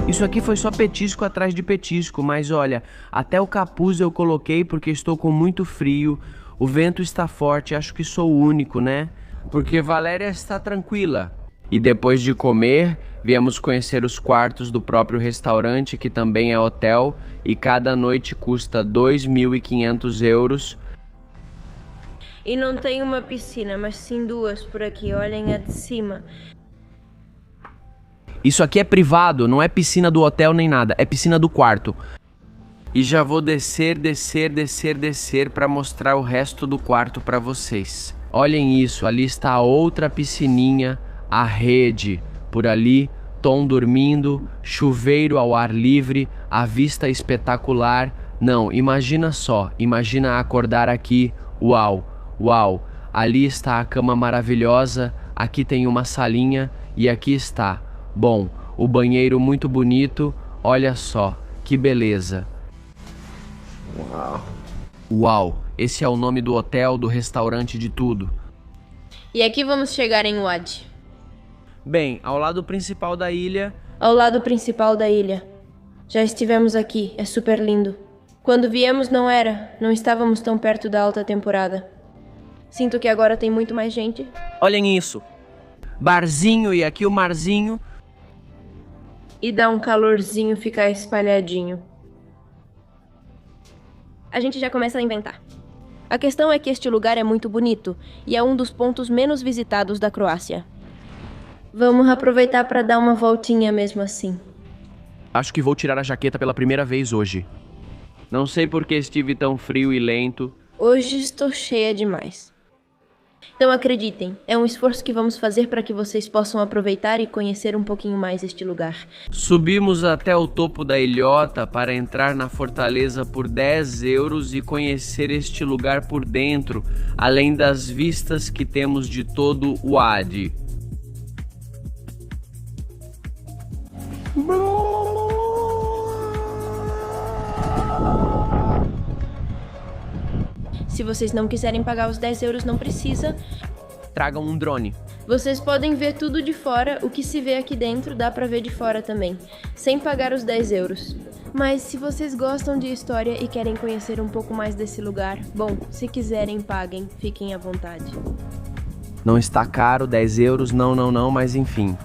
Isso aqui foi só petisco atrás de petisco, mas olha, até o capuz eu coloquei porque estou com muito frio. O vento está forte, acho que sou o único, né? Porque Valéria está tranquila. E depois de comer, viemos conhecer os quartos do próprio restaurante, que também é hotel, e cada noite custa 2.500 euros. E não tem uma piscina, mas sim duas por aqui, olhem a de cima. Isso aqui é privado, não é piscina do hotel nem nada, é piscina do quarto. E já vou descer para mostrar o resto do quarto para vocês. Olhem isso, ali está a outra piscininha, a rede. Por ali, Tom dormindo, chuveiro ao ar livre, a vista espetacular. Não, imagina só, imagina acordar aqui, uau, ali está a cama maravilhosa, aqui tem uma salinha e aqui está. Bom, o banheiro muito bonito, olha só, que beleza. Uau, esse é o nome do hotel, do restaurante, de tudo. E aqui vamos chegar em Wadi. Bem, ao lado principal da ilha... Ao lado principal da ilha. Já estivemos aqui, é super lindo. Quando viemos não estávamos tão perto da alta temporada. Sinto que agora tem muito mais gente. Olhem isso. Barzinho e aqui o marzinho. E dá um calorzinho ficar espalhadinho. A gente já começa a inventar. A questão é que este lugar é muito bonito e é um dos pontos menos visitados da Croácia. Vamos aproveitar para dar uma voltinha mesmo assim. Acho que vou tirar a jaqueta pela primeira vez hoje. Não sei por que estive tão frio e lento. Hoje estou cheia demais. Então acreditem, é um esforço que vamos fazer para que vocês possam aproveitar e conhecer um pouquinho mais este lugar. Subimos até o topo da ilhota para entrar na fortaleza por 10 euros e conhecer este lugar por dentro, além das vistas que temos de todo o Wadi. Se vocês não quiserem pagar os 10 euros, não precisa. Tragam um drone. Vocês podem ver tudo de fora, o que se vê aqui dentro dá pra ver de fora também, sem pagar os 10 euros. Mas se vocês gostam de história e querem conhecer um pouco mais desse lugar, bom, se quiserem, paguem, fiquem à vontade. Não está caro, 10 euros, não, mas enfim.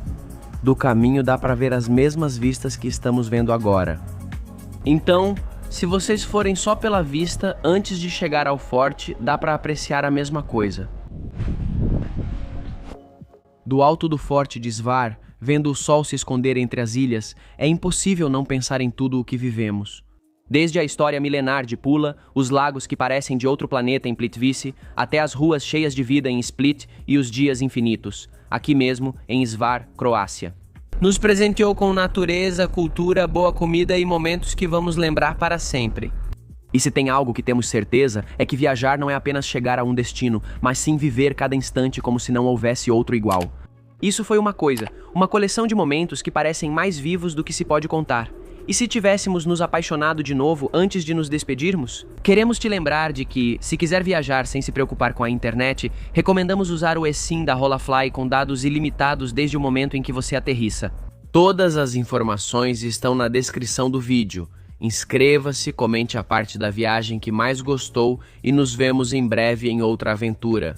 Do caminho dá pra ver as mesmas vistas que estamos vendo agora. Então, se vocês forem só pela vista, antes de chegar ao forte, dá pra apreciar a mesma coisa. Do alto do forte de Svar, vendo o sol se esconder entre as ilhas, é impossível não pensar em tudo o que vivemos. Desde a história milenar de Pula, os lagos que parecem de outro planeta em Plitvice, até as ruas cheias de vida em Split e os dias infinitos, aqui mesmo em Svar, Croácia. Nos presenteou com natureza, cultura, boa comida e momentos que vamos lembrar para sempre. E se tem algo que temos certeza, é que viajar não é apenas chegar a um destino, mas sim viver cada instante como se não houvesse outro igual. Isso foi uma coleção de momentos que parecem mais vivos do que se pode contar. E se tivéssemos nos apaixonado de novo antes de nos despedirmos? Queremos te lembrar de que, se quiser viajar sem se preocupar com a internet, recomendamos usar o eSIM da Rolafly com dados ilimitados desde o momento em que você aterrissa. Todas as informações estão na descrição do vídeo. Inscreva-se, comente a parte da viagem que mais gostou e nos vemos em breve em outra aventura.